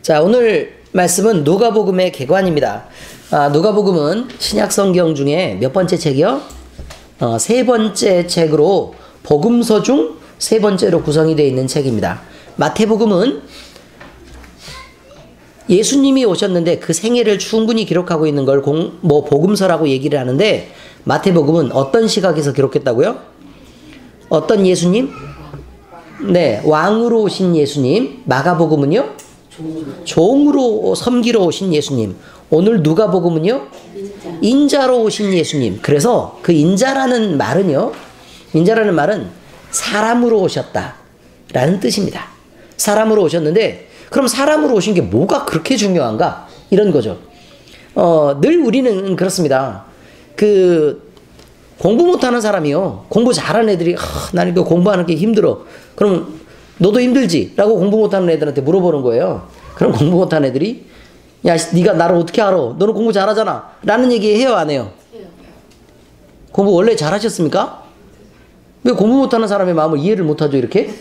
자, 오늘 말씀은 누가복음의 개관입니다. 누가복음은 신약 성경 중에 몇 번째 책이요? 세 번째 책으로 복음서 중 세 번째로 구성이 되어 있는 책입니다. 마태복음은 예수님이 오셨는데 그 생애를 충분히 기록하고 있는 걸 복음서라고 얘기를 하는데, 마태복음은 어떤 시각에서 기록했다고요? 어떤 예수님? 네, 왕으로 오신 예수님. 마가복음은요? 종으로 섬기러 오신 예수님. 오늘 누가복음은요? 인자로 오신 예수님. 그래서 그 인자라는 말은 사람으로 오셨다라는 뜻입니다. 사람으로 오셨는데, 그럼 사람으로 오신 게 뭐가 그렇게 중요한가? 이런 거죠. 늘 우리는 그렇습니다. 공부 못하는 사람이요, 공부 잘하는 애들이 나는 이거 공부하는 게 힘들어. 그럼 너도 힘들지? 라고 공부 못하는 애들한테 물어보는 거예요. 그럼 공부 못하는 애들이 야, 네가 나를 어떻게 알아? 너는 공부 잘하잖아. 라는 얘기 해요, 안 해요? 공부 원래 잘하셨습니까? 왜 공부 못하는 사람의 마음을 이해를 못하죠, 이렇게?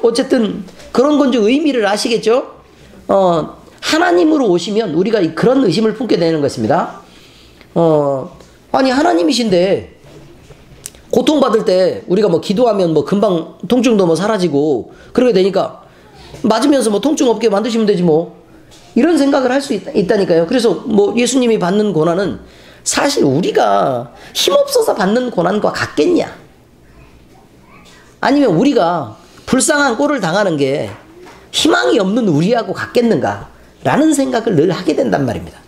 어쨌든 그런 건지 의미를 아시겠죠? 하나님으로 오시면 우리가 그런 의심을 품게 되는 것입니다. 아니 하나님이신데 고통받을 때 우리가 기도하면 금방 통증도 사라지고 그러게 되니까 맞으면서 통증 없게 만드시면 되지 이런 생각을 할 수 있다니까요. 그래서 예수님이 받는 고난은 사실 우리가 힘없어서 받는 고난과 같겠냐? 아니면 우리가 불쌍한 꼴을 당하는 게 희망이 없는 우리하고 같겠는가? 라는 생각을 늘 하게 된단 말입니다.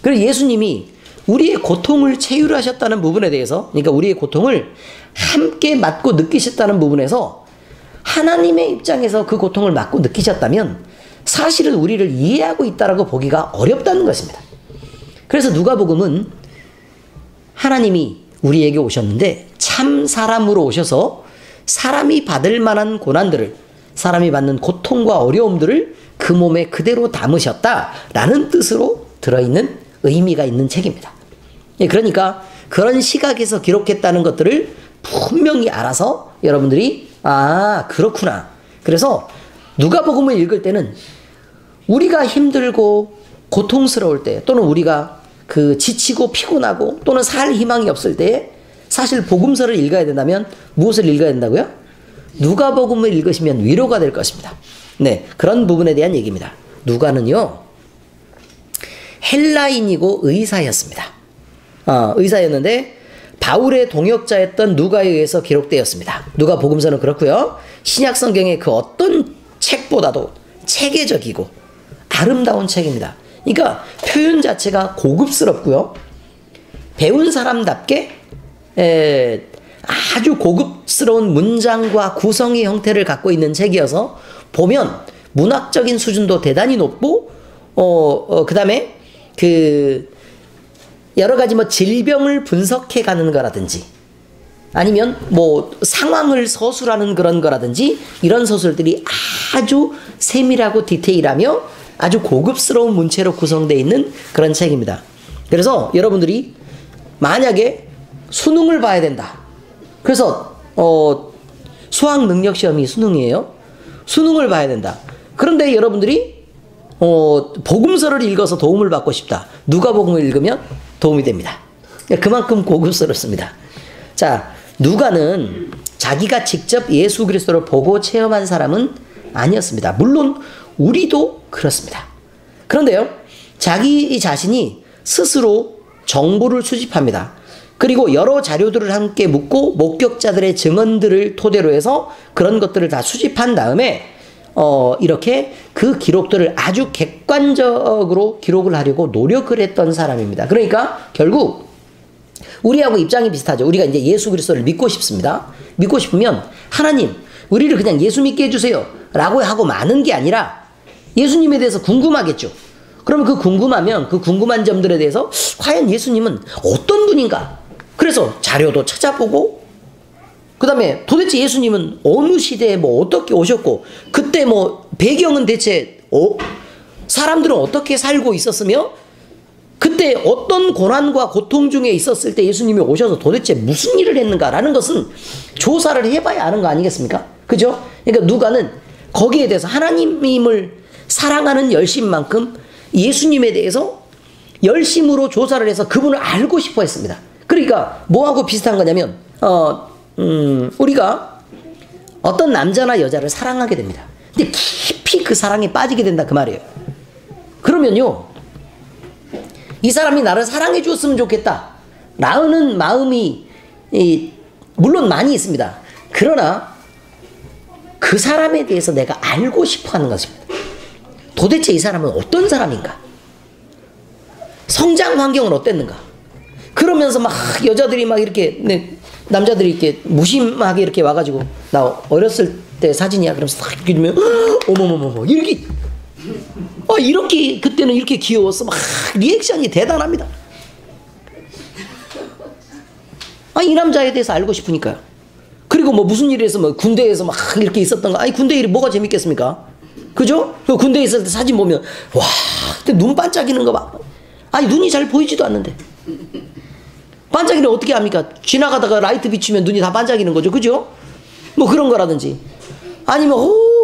그래서 예수님이 우리의 고통을 체휼하셨다는 부분에 대해서, 그러니까 우리의 고통을 함께 맡고 느끼셨다는 부분에서 하나님의 입장에서 그 고통을 맡고 느끼셨다면 사실은 우리를 이해하고 있다라고 보기가 어렵다는 것입니다. 그래서 누가복음은 하나님이 우리에게 오셨는데 참 사람으로 오셔서 사람이 받을 만한 고난들을, 사람이 받는 고통과 어려움들을 그 몸에 그대로 담으셨다라는 뜻으로 들어있는 의미가 있는 책입니다. 그러니까 그런 시각에서 기록했다는 것들을 분명히 알아서 여러분들이 그렇구나. 그래서 누가복음을 읽을 때는 우리가 힘들고 고통스러울 때, 또는 우리가 지치고 피곤하고 또는 살 희망이 없을 때에 사실 복음서를 읽어야 된다면 무엇을 읽어야 된다고요? 누가복음을 읽으시면 위로가 될 것입니다. 네, 그런 부분에 대한 얘기입니다. 누가는요, 헬라인이고 의사였습니다. 의사였는데 바울의 동역자였던 누가에 의해서 기록되었습니다. 누가복음서는 그렇고요, 신약 성경의 그 어떤 책보다도 체계적이고 아름다운 책입니다. 그러니까 표현 자체가 고급스럽고요, 배운 사람답게 아주 고급스러운 문장과 구성의 형태를 갖고 있는 책이어서 보면 문학적인 수준도 대단히 높고, 그 다음에 여러 가지 질병을 분석해 가는 거라든지 아니면 상황을 서술하는 그런 거라든지 이런 서술들이 아주 세밀하고 디테일하며 아주 고급스러운 문체로 구성되어 있는 그런 책입니다. 그래서 여러분들이 만약에 수능을 봐야 된다. 그래서 수학 능력 시험이 수능이에요. 수능을 봐야 된다. 그런데 여러분들이 복음서를 읽어서 도움을 받고 싶다. 누가복음을 읽으면 도움이 됩니다. 그만큼 고급스럽습니다. 자, 누가는 자기가 직접 예수 그리스도를 보고 체험한 사람은 아니었습니다. 물론 우리도 그렇습니다. 그런데요, 자기 자신이 스스로 정보를 수집합니다. 그리고 여러 자료들을 함께 묻고 목격자들의 증언들을 토대로 해서 그런 것들을 다 수집한 다음에 이렇게 그 기록들을 아주 객관적으로 기록을 하려고 노력을 했던 사람입니다. 그러니까 결국 우리하고 입장이 비슷하죠. 우리가 이제 예수 그리스도를 믿고 싶습니다. 믿고 싶으면 하나님, 우리를 그냥 예수 믿게 해주세요 라고 하고 마는 게 아니라 예수님에 대해서 궁금하겠죠. 그러면 그 궁금한 점들에 대해서 과연 예수님은 어떤 분인가? 그래서 자료도 찾아보고, 그 다음에 도대체 예수님은 어느 시대에 어떻게 오셨고, 그때 배경은 대체 사람들은 어떻게 살고 있었으며, 그때 어떤 고난과 고통 중에 있었을 때 예수님이 오셔서 도대체 무슨 일을 했는가라는 것은 조사를 해봐야 아는 거 아니겠습니까? 그죠? 그러니까 누가는 거기에 대해서 하나님을 사랑하는 열심만큼 예수님에 대해서 열심으로 조사를 해서 그분을 알고 싶어 했습니다. 그러니까 뭐하고 비슷한 거냐면 우리가 어떤 남자나 여자를 사랑하게 됩니다. 근데 깊이 그 사랑에 빠지게 된다 그 말이에요. 그러면요, 이 사람이 나를 사랑해 주었으면 좋겠다 라는 마음이 물론 많이 있습니다. 그러나 그 사람에 대해서 내가 알고 싶어 하는 것입니다. 도대체 이 사람은 어떤 사람인가? 성장 환경은 어땠는가? 그러면서 막 여자들이 막 이렇게 남자들이 이렇게 무심하게 이렇게 와가지고 나 어렸을 때 사진이야 그러면서 딱 이렇게 주면 어머머머머 이렇게 이렇게 그때는 이렇게 귀여웠어. 막 리액션이 대단합니다. 이 남자에 대해서 알고 싶으니까요. 그리고 뭐 무슨 일에서 뭐 군대에서 막 이렇게 있었던 거. 군대 일이 뭐가 재밌겠습니까? 그죠? 그 군대에 있을 때 사진 보면 와 그때 눈 반짝이는 거 봐. 눈이 잘 보이지도 않는데 반짝이는 어떻게 합니까? 지나가다가 라이트 비추면 눈이 다 반짝이는 거죠. 그죠? 뭐 그런 거라든지 아니면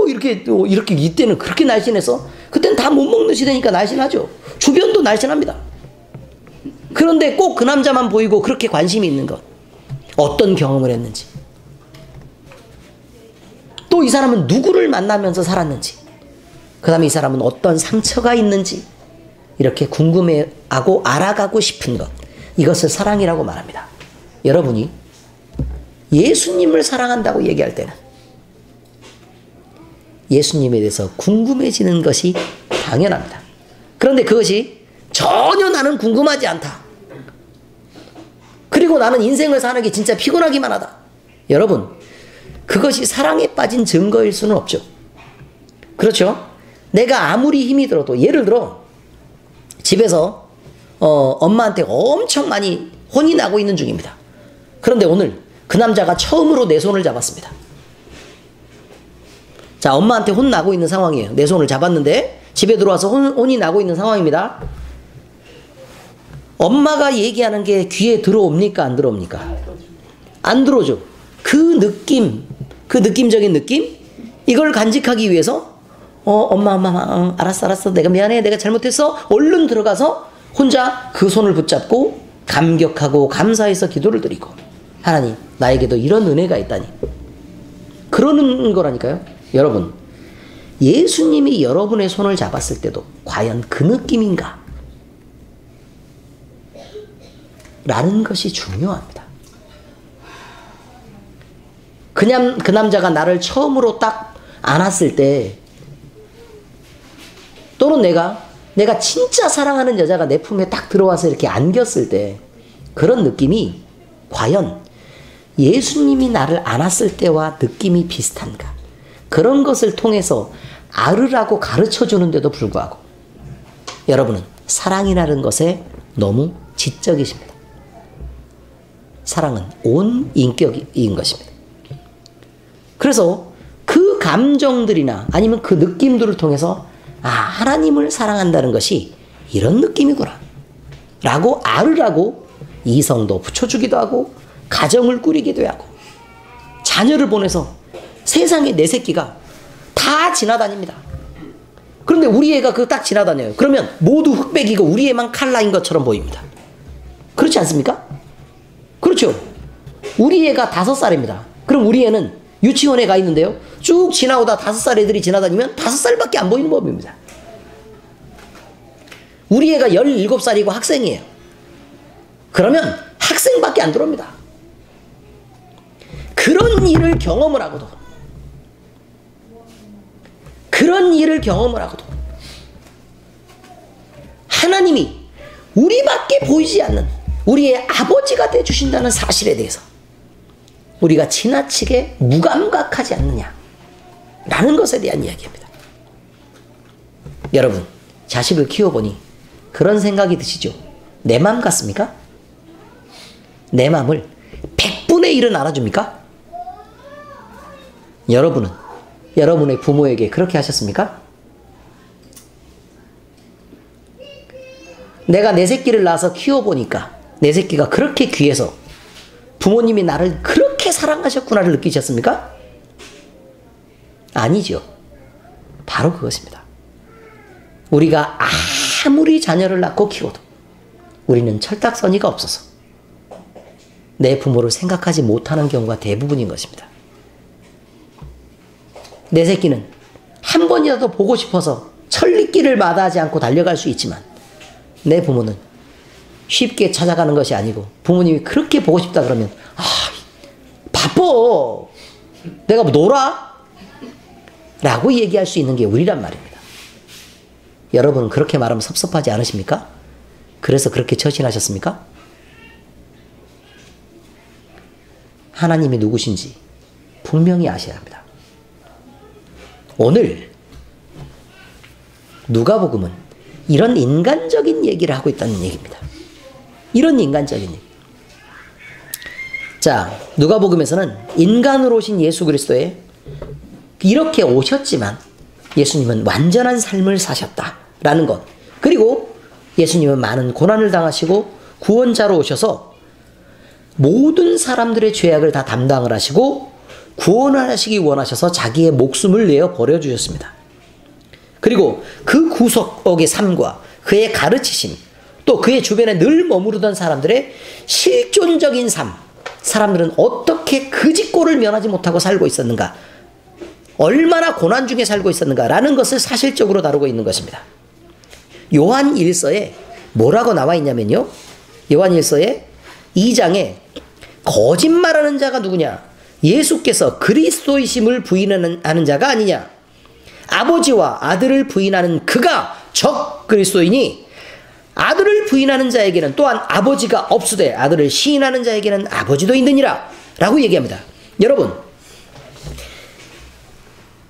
이렇게 이때는 그렇게 날씬해서 그때는 다 못 먹는 시대니까 날씬하죠. 주변도 날씬합니다. 그런데 꼭 그 남자만 보이고 그렇게 관심이 있는 것. 어떤 경험을 했는지, 또 이 사람은 누구를 만나면서 살았는지, 그 다음에 이 사람은 어떤 상처가 있는지 이렇게 궁금해하고 알아가고 싶은 것, 이것을 사랑이라고 말합니다. 여러분이 예수님을 사랑한다고 얘기할 때는 예수님에 대해서 궁금해지는 것이 당연합니다. 그런데 그것이 전혀 나는 궁금하지 않다. 그리고 나는 인생을 사는 게 진짜 피곤하기만 하다. 여러분, 그것이 사랑에 빠진 증거일 수는 없죠. 그렇죠? 내가 아무리 힘이 들어도, 예를 들어 집에서 엄마한테 엄청 많이 혼이 나고 있는 중입니다. 그런데 오늘 그 남자가 처음으로 내 손을 잡았습니다. 자, 엄마한테 혼 나고 있는 상황이에요. 내 손을 잡았는데 집에 들어와서 혼이 나고 있는 상황입니다. 엄마가 얘기하는 게 귀에 들어옵니까? 안 들어옵니까? 안 들어오죠. 그 느낌, 그 느낌적인 느낌, 이걸 간직하기 위해서 엄마, 알았어, 내가 미안해, 내가 잘못했어. 얼른 들어가서 혼자 그 손을 붙잡고 감격하고 감사해서 기도를 드리고, 하나님, 나에게도 이런 은혜가 있다니. 그러는 거라니까요. 여러분, 예수님이 여러분의 손을 잡았을 때도 과연 그 느낌인가? 라는 것이 중요합니다. 그냥 그 남자가 나를 처음으로 딱 안았을 때, 또는 내가 진짜 사랑하는 여자가 내 품에 딱 들어와서 이렇게 안겼을 때 그런 느낌이 과연 예수님이 나를 안았을 때와 느낌이 비슷한가? 그런 것을 통해서 알으라고 가르쳐 주는데도 불구하고 여러분은 사랑이라는 것에 너무 지적이십니다. 사랑은 온 인격인 것입니다. 그래서 그 감정들이나 아니면 그 느낌들을 통해서 하나님을 사랑한다는 것이 이런 느낌이구나 라고 알으라고 이성도 붙여주기도 하고 가정을 꾸리기도 하고 자녀를 보내서 세상에 내 새끼가 다 지나다닙니다. 그런데 우리 애가 그 딱 지나다녀요. 그러면 모두 흑백이고 우리 애만 칼라인 것처럼 보입니다. 그렇지 않습니까? 그렇죠. 우리 애가 5살입니다. 그럼 우리 애는 유치원에 가 있는데요, 쭉 지나오다 5살 애들이 지나다니면 5살밖에 안 보이는 법입니다. 우리 애가 17살이고 학생이에요. 그러면 학생밖에 안 들어옵니다. 그런 일을 경험을 하고도 하나님이 우리밖에 보이지 않는 우리의 아버지가 되어주신다는 사실에 대해서 우리가 지나치게 무감각하지 않느냐 라는 것에 대한 이야기입니다. 여러분, 자식을 키워보니 그런 생각이 드시죠? 내 맘 같습니까? 내 맘을 100분의 1은 알아줍니까? 여러분은 여러분의 부모에게 그렇게 하셨습니까? 내가 내 새끼를 낳아서 키워보니까 내 새끼가 그렇게 귀해서 부모님이 나를 그렇게 사랑하셨구나를 느끼셨습니까? 아니죠. 바로 그것입니다. 우리가 아무리 자녀를 낳고 키워도 우리는 철딱서니가 없어서 내 부모를 생각하지 못하는 경우가 대부분인 것입니다. 내 새끼는 한 번이라도 보고 싶어서 천리길을 마다하지 않고 달려갈 수 있지만 내 부모는 쉽게 찾아가는 것이 아니고 부모님이 그렇게 보고 싶다 그러면 바빠 내가 뭐 놀아? 라고 얘기할 수 있는 게 우리란 말입니다. 여러분은 그렇게 말하면 섭섭하지 않으십니까? 그래서 그렇게 처신하셨습니까? 하나님이 누구신지 분명히 아셔야 합니다. 오늘 누가복음은 이런 인간적인 얘기를 하고 있다는 얘기입니다. 이런 인간적인 얘기. 자, 누가복음에서는 인간으로 오신 예수 그리스도의 이렇게 오셨지만 예수님은 완전한 삶을 사셨다라는 것. 그리고 예수님은 많은 고난을 당하시고 구원자로 오셔서 모든 사람들의 죄악을 다 담당을 하시고 구원을 하시기 원하셔서 자기의 목숨을 내어 버려주셨습니다. 그리고 그 구속의 삶과 그의 가르치심, 또 그의 주변에 늘 머무르던 사람들의 실존적인 삶, 사람들은 어떻게 그 짓고를 면하지 못하고 살고 있었는가, 얼마나 고난 중에 살고 있었는가라는 것을 사실적으로 다루고 있는 것입니다. 요한 1서에 뭐라고 나와 있냐면요, 요한 1서에 2장에 거짓말하는 자가 누구냐? 예수께서 그리스도이심을 부인하는 자가 아니냐? 아버지와 아들을 부인하는 그가 적 그리스도이니 아들을 부인하는 자에게는 또한 아버지가 없으되 아들을 시인하는 자에게는 아버지도 있느니라 라고 얘기합니다. 여러분,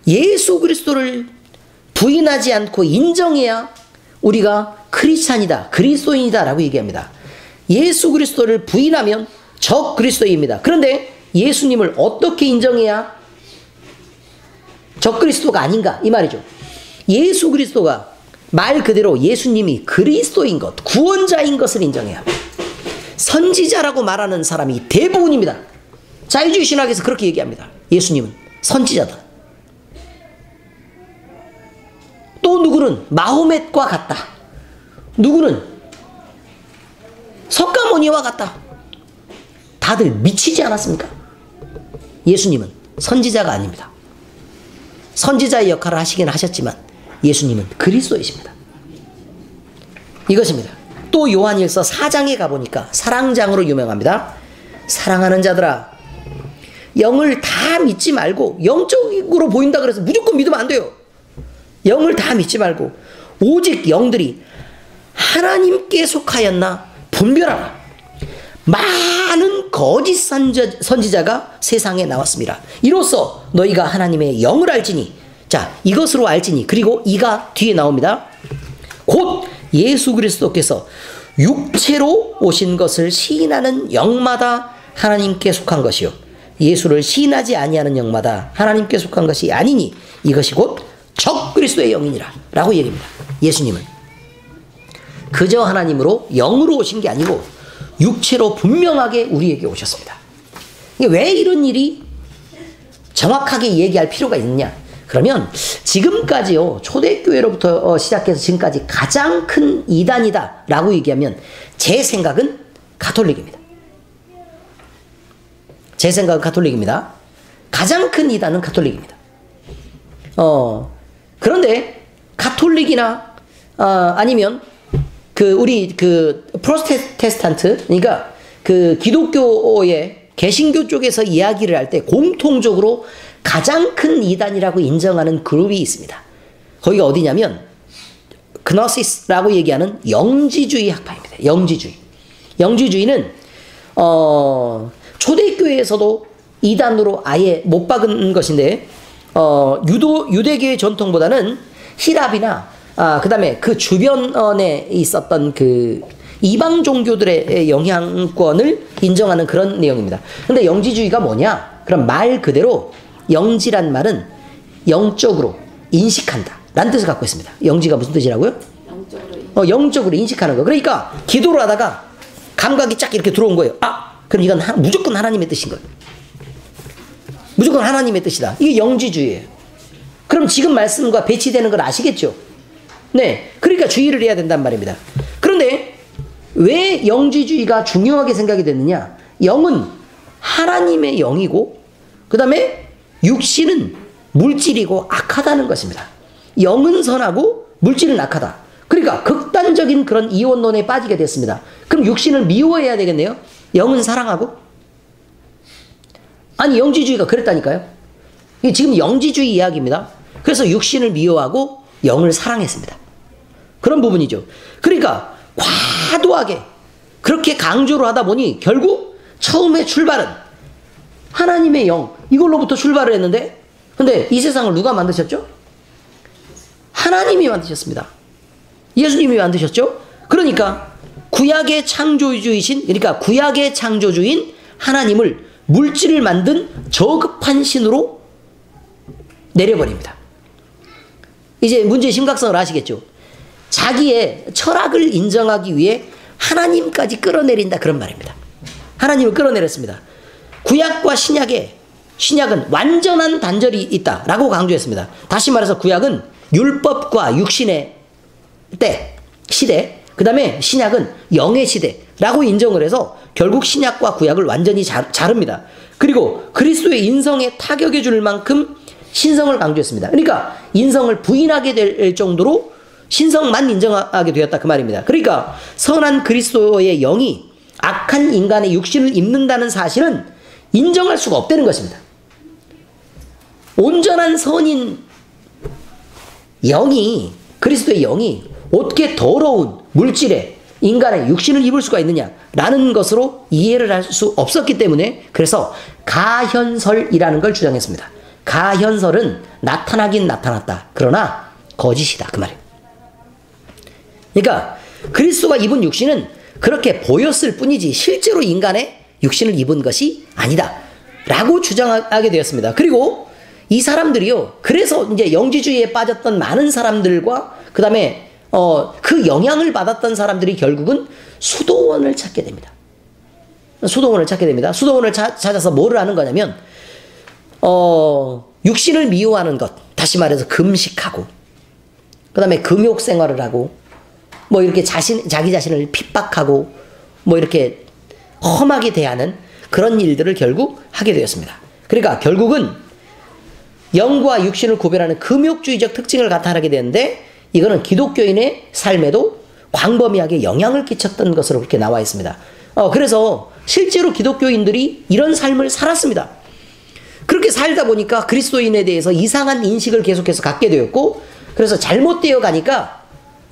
예수 그리스도를 부인하지 않고 인정해야 우리가 크리스찬이다, 그리스도인이다 라고 얘기합니다. 예수 그리스도를 부인하면 적 그리스도입니다. 그런데 예수님을 어떻게 인정해야 적 그리스도가 아닌가 이 말이죠. 예수 그리스도가 말 그대로 예수님이 그리스도인 것, 구원자인 것을 인정해야 합니다. 선지자라고 말하는 사람이 대부분입니다. 자유주의 신학에서 그렇게 얘기합니다. 예수님은 선지자다. 또 누구는 마호멧과 같다. 누구는 석가모니와 같다. 다들 미치지 않았습니까? 예수님은 선지자가 아닙니다. 선지자의 역할을 하시긴 하셨지만 예수님은 그리스도이십니다. 이것입니다. 또 요한일서 4장에 가보니까 사랑장으로 유명합니다. 사랑하는 자들아, 영을 다 믿지 말고, 영적으로 보인다 그래서 무조건 믿으면 안 돼요. 영을 다 믿지 말고 오직 영들이 하나님께 속하였나 분별하라. 많은 거짓 선지자가 세상에 나왔습니다. 이로써 너희가 하나님의 영을 알지니, 자, 이것으로 알지니, 그리고 이가 뒤에 나옵니다. 곧 예수 그리스도께서 육체로 오신 것을 시인하는 영마다 하나님께 속한 것이요 예수를 시인하지 아니하는 영마다 하나님께 속한 것이 아니니 이것이 곧 적 그리스도의 영이니라 라고 얘기합니다. 예수님은 그저 하나님으로 영으로 오신 게 아니고 육체로 분명하게 우리에게 오셨습니다. 왜 이런 일이 정확하게 얘기할 필요가 있느냐? 그러면 지금까지요, 초대교회로부터 시작해서 지금까지 가장 큰 이단이다 라고 얘기하면 제 생각은 가톨릭입니다. 제 생각은 가톨릭입니다. 가장 큰 이단은 가톨릭입니다. 그런데 가톨릭이나 아니면 우리 프로테스탄트, 그러니까 기독교의 개신교 쪽에서 이야기를 할 때 공통적으로 가장 큰 이단이라고 인정하는 그룹이 있습니다. 거기가 어디냐면 그노시스라고 얘기하는 영지주의 학파입니다. 영지주의. 영지주의는 초대교회에서도 이단으로 아예 못 박은 것인데 유대교의 전통보다는 히랍이나 그 다음에 그 주변에 있었던 이방 종교들의 영향권을 인정하는 그런 내용입니다. 근데 영지주의가 뭐냐? 그럼 말 그대로 영지란 말은 영적으로 인식한다 라는 뜻을 갖고 있습니다. 영지가 무슨 뜻이라고요? 영적으로 인식하는 거. 그러니까 기도를 하다가 감각이 쫙 이렇게 들어온 거예요. 그럼 이건 무조건 하나님의 뜻인 거예요. 무조건 하나님의 뜻이다. 이게 영지주의예요. 그럼 지금 말씀과 배치되는 걸 아시겠죠? 네. 그러니까 주의를 해야 된단 말입니다. 그런데 왜 영지주의가 중요하게 생각이 됐느냐? 영은 하나님의 영이고 그 다음에 육신은 물질이고 악하다는 것입니다. 영은 선하고 물질은 악하다. 그러니까 극단적인 그런 이원론에 빠지게 됐습니다. 그럼 육신을 미워해야 되겠네요? 영은 사랑하고? 아니 영지주의가 그랬다니까요. 이게 지금 영지주의 이야기입니다. 그래서 육신을 미워하고 영을 사랑했습니다. 그런 부분이죠. 그러니까 과도하게 그렇게 강조를 하다 보니 결국 처음에 출발은 하나님의 영 이걸로부터 출발을 했는데 근데 이 세상을 누가 만드셨죠? 하나님이 만드셨습니다. 예수님이 만드셨죠? 그러니까 구약의 창조주이신 그러니까 구약의 창조주인 하나님을 물질을 만든 저급한 신으로 내려버립니다. 이제 문제의 심각성을 아시겠죠? 자기의 철학을 인정하기 위해 하나님까지 끌어내린다 그런 말입니다. 하나님을 끌어내렸습니다. 구약과 신약은 완전한 단절이 있다라고 강조했습니다. 다시 말해서 구약은 율법과 육신의 시대, 그 다음에 신약은 영의 시대라고 인정을 해서 결국 신약과 구약을 완전히 자릅니다. 그리고 그리스도의 인성에 타격해 줄 만큼 신성을 강조했습니다. 그러니까 인성을 부인하게 될 정도로 신성만 인정하게 되었다 그 말입니다. 그러니까 선한 그리스도의 영이 악한 인간의 육신을 입는다는 사실은 인정할 수가 없다는 것입니다. 온전한 선인 영이 그리스도의 영이 어떻게 더러운 물질에 인간의 육신을 입을 수가 있느냐라는 것으로 이해를 할 수 없었기 때문에 그래서 가현설이라는 걸 주장했습니다. 가현설은 나타나긴 나타났다. 그러나 거짓이다. 그 말이에요. 그러니까 그리스도가 입은 육신은 그렇게 보였을 뿐이지 실제로 인간의 육신을 입은 것이 아니다. 라고 주장하게 되었습니다. 그리고 이 사람들이요. 그래서 이제 영지주의에 빠졌던 많은 사람들과 그 다음에 그 영향을 받았던 사람들이 결국은 수도원을 찾게 됩니다. 수도원을 찾게 됩니다. 수도원을 찾아서 뭐를 하는 거냐면 육신을 미워하는 것, 다시 말해서 금식하고 그 다음에 금욕 생활을 하고 뭐 이렇게 자기 자신을 핍박하고 뭐 이렇게 험하게 대하는 그런 일들을 결국 하게 되었습니다. 그러니까 결국은 영과 육신을 구별하는 금욕주의적 특징을 나타나게 되는데 이거는 기독교인의 삶에도 광범위하게 영향을 끼쳤던 것으로 그렇게 나와 있습니다. 그래서 실제로 기독교인들이 이런 삶을 살았습니다. 그렇게 살다 보니까 그리스도인에 대해서 이상한 인식을 계속해서 갖게 되었고 그래서 잘못되어 가니까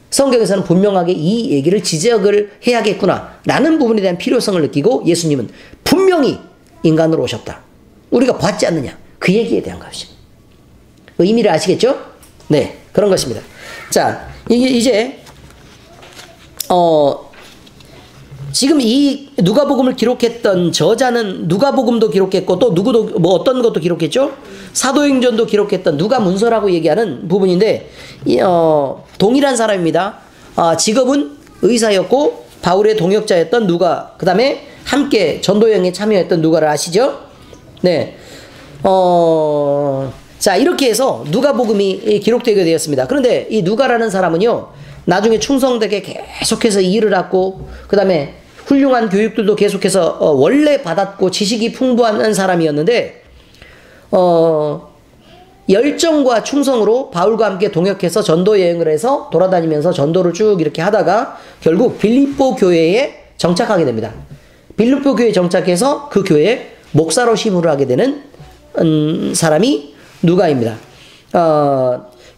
성경에서는 분명하게 이 얘기를 지적을 해야겠구나 라는 부분에 대한 필요성을 느끼고 예수님은 분명히 인간으로 오셨다. 우리가 봤지 않느냐. 그 얘기에 대한 것입니다. 의미를 아시겠죠? 네, 그런 것입니다. 자, 이제 지금 이 누가복음을 기록했던 저자는 누가복음도 기록했고 또 누구도 뭐 어떤 것도 기록했죠? 사도행전도 기록했던 누가문서라고 얘기하는 부분인데 동일한 사람입니다. 직업은 의사였고 바울의 동역자였던 누가, 그 다음에 함께 전도여행에 참여했던 누가를 아시죠? 네. 자, 이렇게 해서 누가복음이 기록되게 되었습니다. 그런데 이 누가라는 사람은요, 나중에 충성되게 계속해서 일을 하고, 그 다음에 훌륭한 교육들도 계속해서 원래 받았고 지식이 풍부한 사람이었는데, 열정과 충성으로 바울과 함께 동역해서 전도 여행을 해서 돌아다니면서 전도를 쭉 이렇게 하다가 결국 빌립보 교회에 정착하게 됩니다. 빌립보 교회에 정착해서 그 교회에 목사로 심부를 하게 되는 사람이 누가입니다.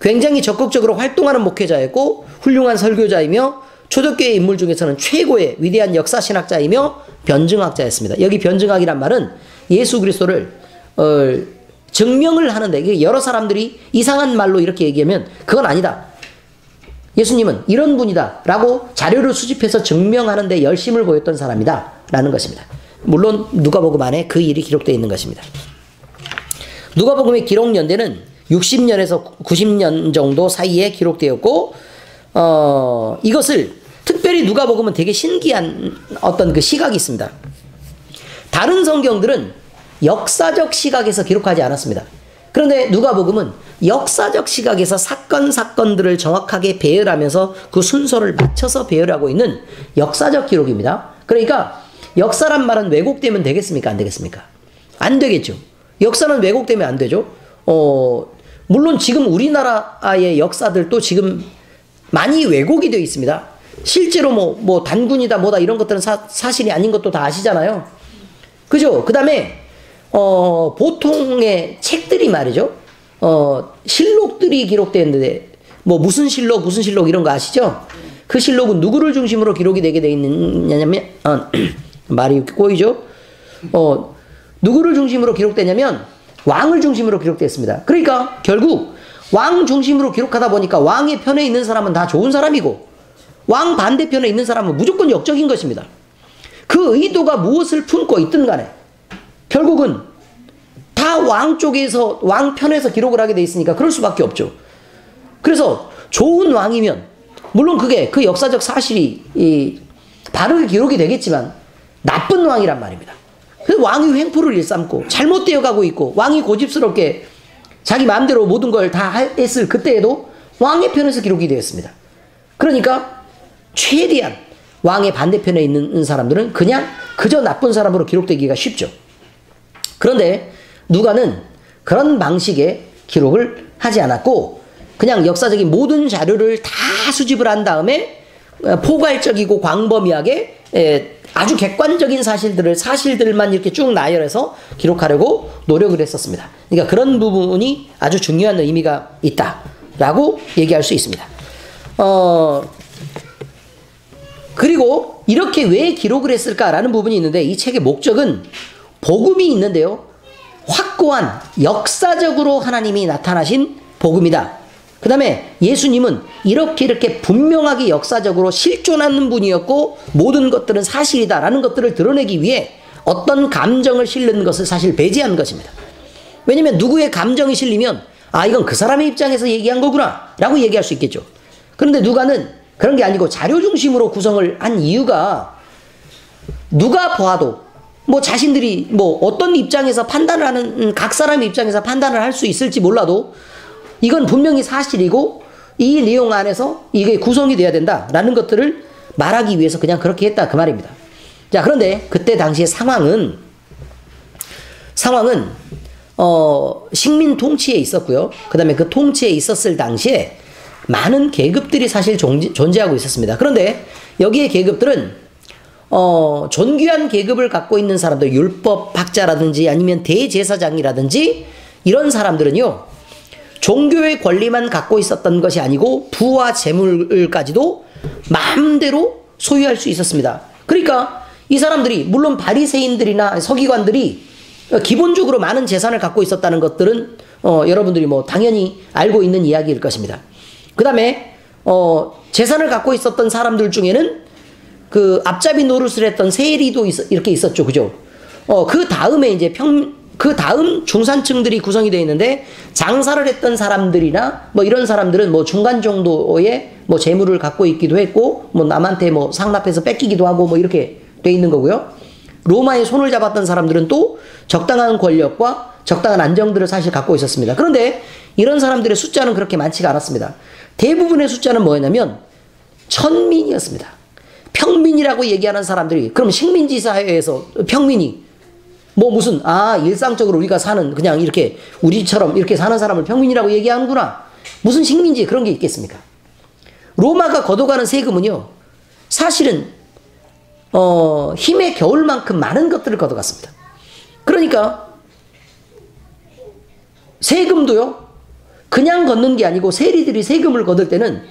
굉장히 적극적으로 활동하는 목회자였고 훌륭한 설교자이며 초대교회 인물 중에서는 최고의 위대한 역사신학자이며 변증학자였습니다. 여기 변증학이란 말은 예수 그리스도를 증명을 하는데 여러 사람들이 이상한 말로 이렇게 얘기하면 그건 아니다. 예수님은 이런 분이다 라고 자료를 수집해서 증명하는 데 열심을 보였던 사람이다 라는 것입니다. 물론 누가복음 안에 그 일이 기록되어 있는 것입니다. 누가복음의 기록 연대는 60년에서 90년 정도 사이에 기록되었고 이것을 특별히 누가복음은 되게 신기한 어떤 그 시각이 있습니다. 다른 성경들은 역사적 시각에서 기록하지 않았습니다. 그런데 누가복음은 역사적 시각에서 사건들을 정확하게 배열하면서 그 순서를 맞춰서 배열하고 있는 역사적 기록입니다. 그러니까 역사란 말은 왜곡되면 되겠습니까? 안 되겠습니까? 안 되겠죠. 역사는 왜곡되면 안 되죠. 물론 지금 우리나라의 역사들도 지금 많이 왜곡이 되어 있습니다. 실제로 뭐 단군이다 뭐다 이런 것들은 사실이 아닌 것도 다 아시잖아요. 그죠? 그 다음에 보통의 책들이 말이죠. 실록들이 기록되는데 뭐 무슨 실록 이런 거 아시죠? 그 실록은 누구를 중심으로 기록이 되게 돼 있느냐면 말이 꼬이죠. 누구를 중심으로 기록되냐면 왕을 중심으로 기록됐습니다. 그러니까 결국 왕 중심으로 기록하다 보니까 왕의 편에 있는 사람은 다 좋은 사람이고 왕 반대편에 있는 사람은 무조건 역적인 것입니다. 그 의도가 무엇을 품고 있든 간에 결국은 다 왕 쪽에서 왕 편에서 기록을 하게 돼 있으니까 그럴 수밖에 없죠. 그래서 좋은 왕이면 물론 그게 그 역사적 사실이 바르게 기록이 되겠지만 나쁜 왕이란 말입니다. 그래서 왕이 횡포를 일삼고 잘못되어 가고 있고 왕이 고집스럽게 자기 마음대로 모든 걸 다 했을 그때에도 왕의 편에서 기록이 되었습니다. 그러니까 최대한 왕의 반대편에 있는 사람들은 그냥 그저 나쁜 사람으로 기록되기가 쉽죠. 그런데 누가는 그런 방식의 기록을 하지 않았고 그냥 역사적인 모든 자료를 다 수집을 한 다음에 포괄적이고 광범위하게 아주 객관적인 사실들만 이렇게 쭉 나열해서 기록하려고 노력을 했었습니다. 그러니까 그런 부분이 아주 중요한 의미가 있다라고 얘기할 수 있습니다. 그리고 이렇게 왜 기록을 했을까라는 부분이 있는데 이 책의 목적은 복음이 있는데요. 확고한 역사적으로 하나님이 나타나신 복음이다. 그 다음에 예수님은 이렇게 분명하게 역사적으로 실존하는 분이었고 모든 것들은 사실이다라는 것들을 드러내기 위해 어떤 감정을 실는 것을 사실 배제한 것입니다. 왜냐하면 누구의 감정이 실리면 이건 그 사람의 입장에서 얘기한 거구나 라고 얘기할 수 있겠죠. 그런데 누가는 그런 게 아니고 자료 중심으로 구성을 한 이유가 누가 보아도 뭐 자신들이 뭐 어떤 입장에서 판단을 하는 각 사람의 입장에서 판단을 할 수 있을지 몰라도 이건 분명히 사실이고 이 내용 안에서 이게 구성이 돼야 된다라는 것들을 말하기 위해서 그냥 그렇게 했다 그 말입니다. 자, 그런데 그때 당시의 상황은 식민 통치에 있었고요. 그 다음에 그 통치에 있었을 당시에 많은 계급들이 사실 존재하고 있었습니다. 그런데 여기에 계급들은 존귀한 계급을 갖고 있는 사람들, 율법학자라든지 아니면 대제사장이라든지 이런 사람들은요. 종교의 권리만 갖고 있었던 것이 아니고 부와 재물까지도 마음대로 소유할 수 있었습니다. 그러니까 이 사람들이 물론 바리새인들이나 서기관들이 기본적으로 많은 재산을 갖고 있었다는 것들은 여러분들이 뭐 당연히 알고 있는 이야기일 것입니다. 그 다음에 재산을 갖고 있었던 사람들 중에는 그 앞잡이 노릇을 했던 세리도 이렇게 있었죠. 그죠? 그 다음에 이제 그 다음 중산층들이 구성이 되어 있는데 장사를 했던 사람들이나 뭐 이런 사람들은 뭐 중간 정도의 뭐 재물을 갖고 있기도 했고 뭐 남한테 뭐 상납해서 뺏기기도 하고 뭐 이렇게 돼 있는 거고요. 로마의 손을 잡았던 사람들은 또 적당한 권력과 적당한 안정들을 사실 갖고 있었습니다. 그런데 이런 사람들의 숫자는 그렇게 많지가 않았습니다. 대부분의 숫자는 뭐였냐면 천민이었습니다. 평민이라고 얘기하는 사람들이 그럼 식민지 사회에서 평민이 뭐 무슨 일상적으로 우리가 사는 그냥 이렇게 우리처럼 이렇게 사는 사람을 평민이라고 얘기하는구나. 무슨 식민지 그런 게 있겠습니까? 로마가 걷어가는 세금은요. 사실은 힘에 겨울 만큼 많은 것들을 걷어갔습니다. 그러니까 세금도요. 그냥 걷는 게 아니고 세리들이 세금을 걷을 때는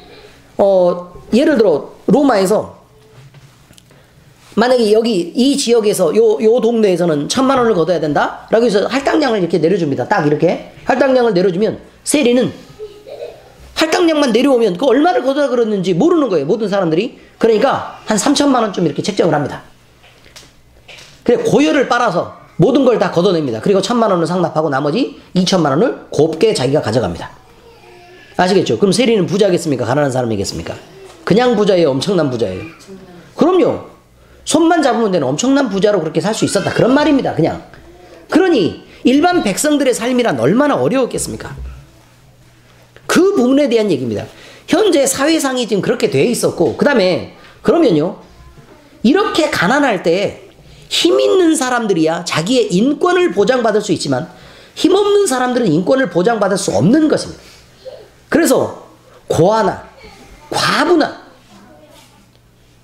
예를 들어 로마에서 만약에 여기 이 지역에서 요 동네에서는 1,000만 원을 걷어야 된다 라고 해서 할당량을 이렇게 내려줍니다. 딱 이렇게 할당량을 내려주면 세리는 할당량만 내려오면 그 얼마를 걷어야 그랬는지 모르는 거예요. 모든 사람들이. 그러니까 한 3,000만 원쯤 이렇게 책정을 합니다. 그래 고열을 빨아서 모든 걸 다 걷어냅니다. 그리고 1,000만 원을 상납하고 나머지 2,000만 원을 곱게 자기가 가져갑니다. 아시겠죠? 그럼 세리는 부자겠습니까? 가난한 사람이겠습니까? 그냥 부자예요? 엄청난 부자예요? 그럼요. 손만 잡으면 되는 엄청난 부자로 그렇게 살 수 있었다. 그런 말입니다. 그냥. 그러니 일반 백성들의 삶이란 얼마나 어려웠겠습니까? 그 부분에 대한 얘기입니다. 현재 사회상이 지금 그렇게 돼 있었고, 그 다음에 그러면요, 이렇게 가난할 때 힘 있는 사람들이야 자기의 인권을 보장받을 수 있지만 힘없는 사람들은 인권을 보장받을 수 없는 것입니다. 그래서 고아나 과부나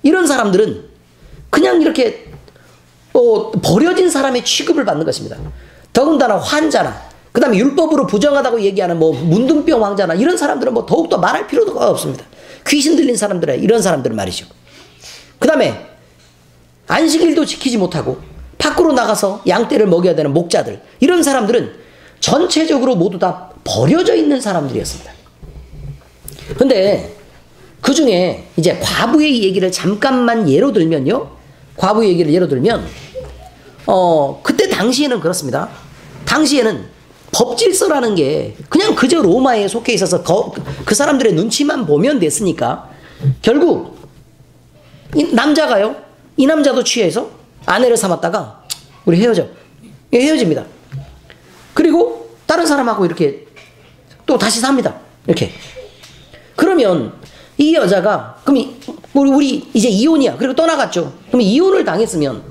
이런 사람들은 그냥 이렇게 버려진 사람의 취급을 받는 것입니다. 더군다나 환자나 그 다음에 율법으로 부정하다고 얘기하는 뭐 문둥병 환자나 이런 사람들은 뭐 더욱더 말할 필요도 없습니다. 귀신 들린 사람들, 이런 사람들 말이죠. 그 다음에 안식일도 지키지 못하고 밖으로 나가서 양떼를 먹여야 되는 목자들, 이런 사람들은 전체적으로 모두 다 버려져 있는 사람들이었습니다. 근데 그 중에 이제 과부의 얘기를 잠깐만 예로 들면요, 과부의 얘기를 예로 들면 그때 당시에는 그렇습니다. 당시에는 법질서라는 게 그냥 그저 로마에 속해 있어서 그 사람들의 눈치만 보면 됐으니까 결국 이 남자가요, 이 남자도 취해서 아내를 삼았다가 우리 헤어져. 헤어집니다. 그리고 다른 사람하고 이렇게 또 다시 삽니다. 이렇게. 그러면 이 여자가 그럼 우리 이제 이혼이야. 그리고 떠나갔죠. 그럼 이혼을 당했으면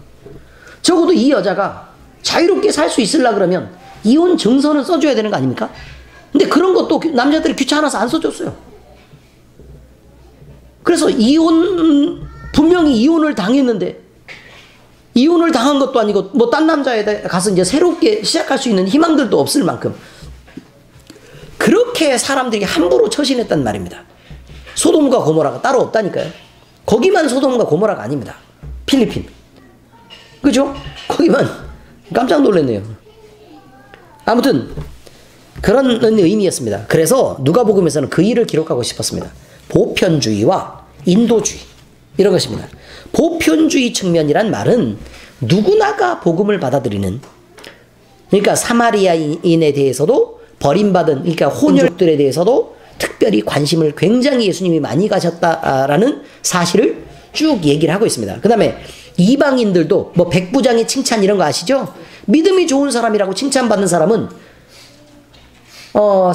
적어도 이 여자가 자유롭게 살 수 있으려 그러면 이혼 증서는 써줘야 되는 거 아닙니까? 근데 그런 것도 남자들이 귀찮아서 안 써줬어요. 그래서 분명히 이혼을 당했는데 이혼을 당한 것도 아니고 뭐 딴 남자에 가서 이제 새롭게 시작할 수 있는 희망들도 없을 만큼 그렇게 사람들이 함부로 처신했단 말입니다. 소돔과 고모라가 따로 없다니까요. 거기만 소돔과 고모라가 아닙니다. 필리핀. 그죠? 거기만 깜짝 놀랐네요. 아무튼 그런 의미였습니다. 그래서 누가복음에서는 그 일을 기록하고 싶었습니다. 보편주의와 인도주의, 이런 것입니다. 보편주의 측면이란 말은 누구나가 복음을 받아들이는, 그러니까 사마리아인에 대해서도 버림받은, 그러니까 혼혈들에 대해서도 특별히 관심을 굉장히 예수님이 많이 가셨다라는 사실을 쭉 얘기를 하고 있습니다. 그 다음에 이방인들도 뭐 백부장의 칭찬 이런 거 아시죠? 믿음이 좋은 사람이라고 칭찬받는 사람은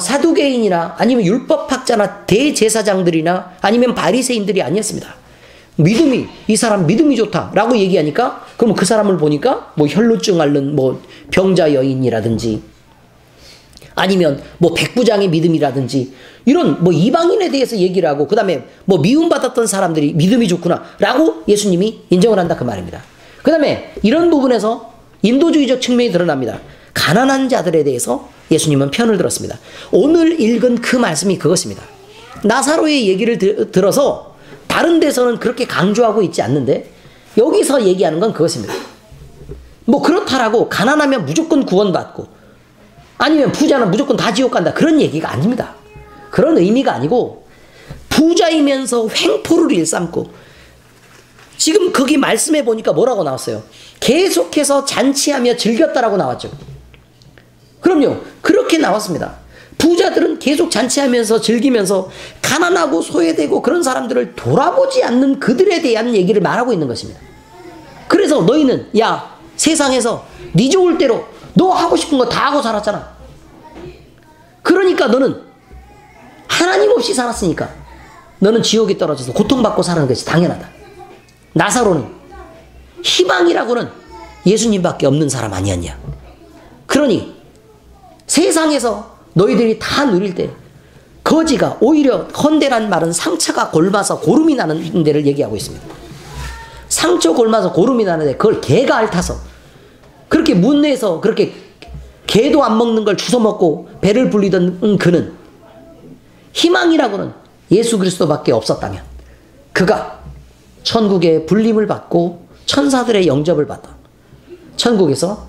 사두개인이나 아니면 율법학자나 대제사장들이나 아니면 바리새인들이 아니었습니다. 이 사람 믿음이 좋다라고 얘기하니까 그러면 그 사람을 보니까 뭐 혈루증 앓는 뭐 병자 여인이라든지 아니면 뭐 백부장의 믿음이라든지 이런 뭐 이방인에 대해서 얘기를 하고 그 다음에 뭐 미움받았던 사람들이 믿음이 좋구나라고 예수님이 인정을 한다 그 말입니다. 그 다음에 이런 부분에서 인도주의적 측면이 드러납니다. 가난한 자들에 대해서 예수님은 편을 들었습니다. 오늘 읽은 그 말씀이 그것입니다. 나사로의 얘기를 들어서 다른 데서는 그렇게 강조하고 있지 않는데 여기서 얘기하는 건 그것입니다. 뭐 그렇다라고 가난하면 무조건 구원받고 아니면 부자는 무조건 다 지옥 간다, 그런 얘기가 아닙니다. 그런 의미가 아니고 부자이면서 횡포를 일삼고, 지금 거기 말씀해 보니까 뭐라고 나왔어요? 계속해서 잔치하며 즐겼다라고 나왔죠. 그럼요, 그렇게 나왔습니다. 부자들은 계속 잔치하면서 즐기면서 가난하고 소외되고 그런 사람들을 돌아보지 않는 그들에 대한 얘기를 말하고 있는 것입니다. 그래서 너희는 야 세상에서 네 좋을 대로 너 하고 싶은 거 다 하고 살았잖아. 그러니까 너는 하나님 없이 살았으니까 너는 지옥에 떨어져서 고통받고 사는 것이 당연하다. 나사로는 희망이라고는 예수님밖에 없는 사람 아니었냐. 그러니 세상에서 너희들이 다 누릴 때 거지가 오히려 헌대란 말은 상처가 골마서 고름이 나는 데를 얘기하고 있습니다. 상처 골마서 고름이 나는데 그걸 개가 핥아서 그렇게 문내에서 그렇게 개도 안 먹는 걸 주워 먹고 배를 불리던 그는 희망이라고는 예수 그리스도밖에 없었다면 그가 천국의 불림을 받고 천사들의 영접을 받아 천국에서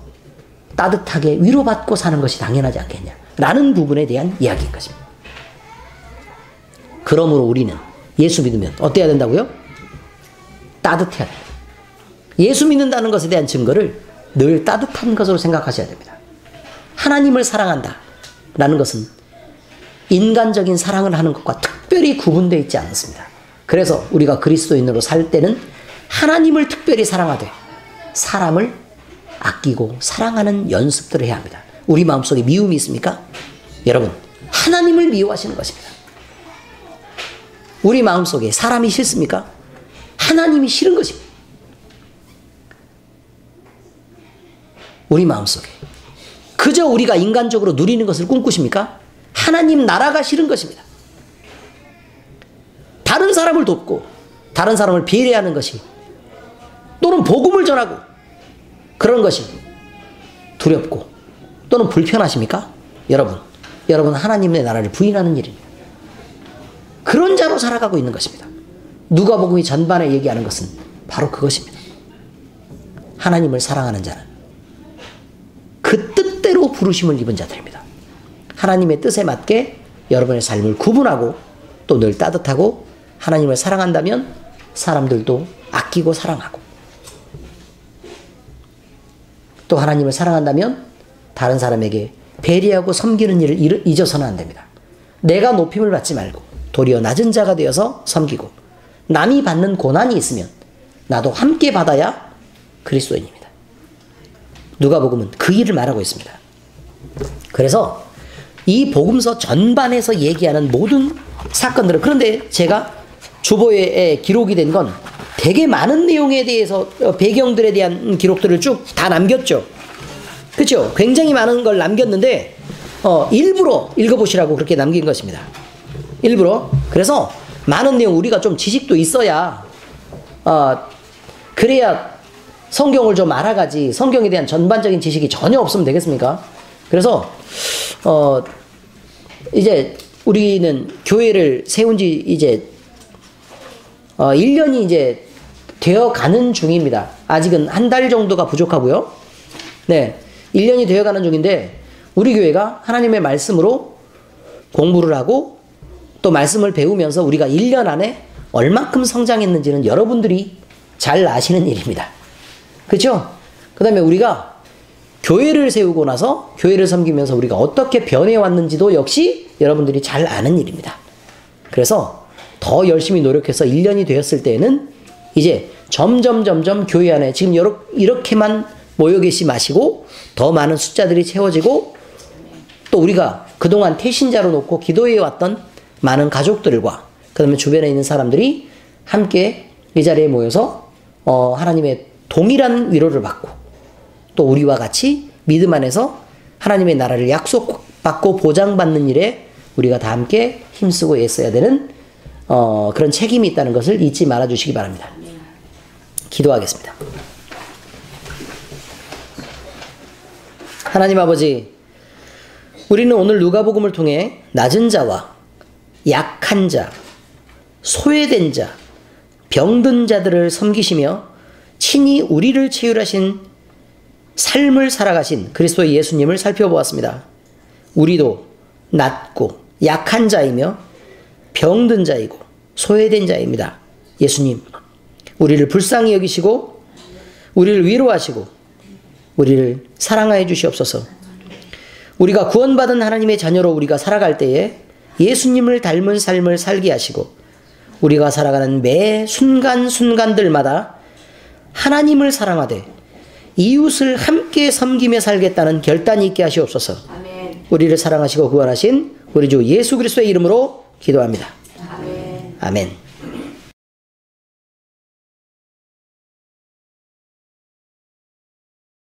따뜻하게 위로받고 사는 것이 당연하지 않겠냐라는 부분에 대한 이야기인 것입니다. 그러므로 우리는 예수 믿으면 어때야 된다고요? 따뜻해야 됩니다. 예수 믿는다는 것에 대한 증거를 늘 따뜻한 것으로 생각하셔야 됩니다. 하나님을 사랑한다 라는 것은 인간적인 사랑을 하는 것과 특별히 구분되어 있지 않습니다. 그래서 우리가 그리스도인으로 살 때는 하나님을 특별히 사랑하되 사람을 아끼고 사랑하는 연습들을 해야 합니다. 우리 마음속에 미움이 있습니까? 여러분, 하나님을 미워하시는 것입니다. 우리 마음속에 사람이 싫습니까? 하나님이 싫은 것입니다. 우리 마음속에 그저 우리가 인간적으로 누리는 것을 꿈꾸십니까? 하나님 나라가 싫은 것입니다. 다른 사람을 돕고 다른 사람을 배려하는 것이, 또는 복음을 전하고 그런 것이 두렵고 또는 불편하십니까? 여러분 하나님의 나라를 부인하는 일입니다. 그런 자로 살아가고 있는 것입니다. 누가복음이 전반에 얘기하는 것은 바로 그것입니다. 하나님을 사랑하는 자는 그 뜻대로 부르심을 입은 자들입니다. 하나님의 뜻에 맞게 여러분의 삶을 구분하고 또 늘 따뜻하고, 하나님을 사랑한다면 사람들도 아끼고 사랑하고, 또 하나님을 사랑한다면 다른 사람에게 배려하고 섬기는 일을 잊어서는 안 됩니다. 내가 높임을 받지 말고 도리어 낮은 자가 되어서 섬기고, 남이 받는 고난이 있으면 나도 함께 받아야 그리스도인입니다. 누가복음은 그 일을 말하고 있습니다. 그래서 이 복음서 전반에서 얘기하는 모든 사건들은, 그런데 제가 주보에 기록이 된 건 되게 많은 내용에 대해서, 배경들에 대한 기록들을 쭉 다 남겼죠. 그렇죠? 굉장히 많은 걸 남겼는데 일부러 읽어보시라고 그렇게 남긴 것입니다. 일부러. 그래서 많은 내용, 우리가 좀 지식도 있어야 그래야 성경을 좀 알아가지, 성경에 대한 전반적인 지식이 전혀 없으면 되겠습니까? 그래서 이제 우리는 교회를 세운 지 이제 1년이 이제 되어 가는 중입니다. 아직은 한 달 정도가 부족하고요. 네, 1년이 되어 가는 중인데, 우리 교회가 하나님의 말씀으로 공부를 하고 또 말씀을 배우면서 우리가 1년 안에 얼만큼 성장했는지는 여러분들이 잘 아시는 일입니다. 그렇죠? 그 다음에 우리가 교회를 세우고 나서 교회를 섬기면서 우리가 어떻게 변해왔는지도 역시 여러분들이 잘 아는 일입니다. 그래서 더 열심히 노력해서 1년이 되었을 때에는 이제 점점 교회 안에 지금 이렇게만 모여 계시 마시고 더 많은 숫자들이 채워지고, 또 우리가 그동안 태신자로 놓고 기도해 왔던 많은 가족들과 그 다음에 주변에 있는 사람들이 함께 이 자리에 모여서 하나님의 동일한 위로를 받고, 또 우리와 같이 믿음 안에서 하나님의 나라를 약속받고 보장받는 일에 우리가 다 함께 힘쓰고 애써야 되는 그런 책임이 있다는 것을 잊지 말아 주시기 바랍니다. 기도하겠습니다. 하나님 아버지, 우리는 오늘 누가복음을 통해 낮은 자와 약한 자, 소외된 자, 병든 자들을 섬기시며 친히 우리를 치유하신 삶을 살아가신 그리스도 예수님을 살펴보았습니다. 우리도 낮고 약한 자이며 병든 자이고 소외된 자입니다. 예수님, 우리를 불쌍히 여기시고 우리를 위로하시고 우리를 사랑하여 주시옵소서. 우리가 구원받은 하나님의 자녀로 우리가 살아갈 때에 예수님을 닮은 삶을 살게 하시고, 우리가 살아가는 매 순간순간들마다 하나님을 사랑하되 이웃을 함께 섬기며 살겠다는 결단이 있게 하시옵소서. 아멘. 우리를 사랑하시고 구원하신 우리 주 예수 그리스도의 이름으로 기도합니다. 아멘. 아멘.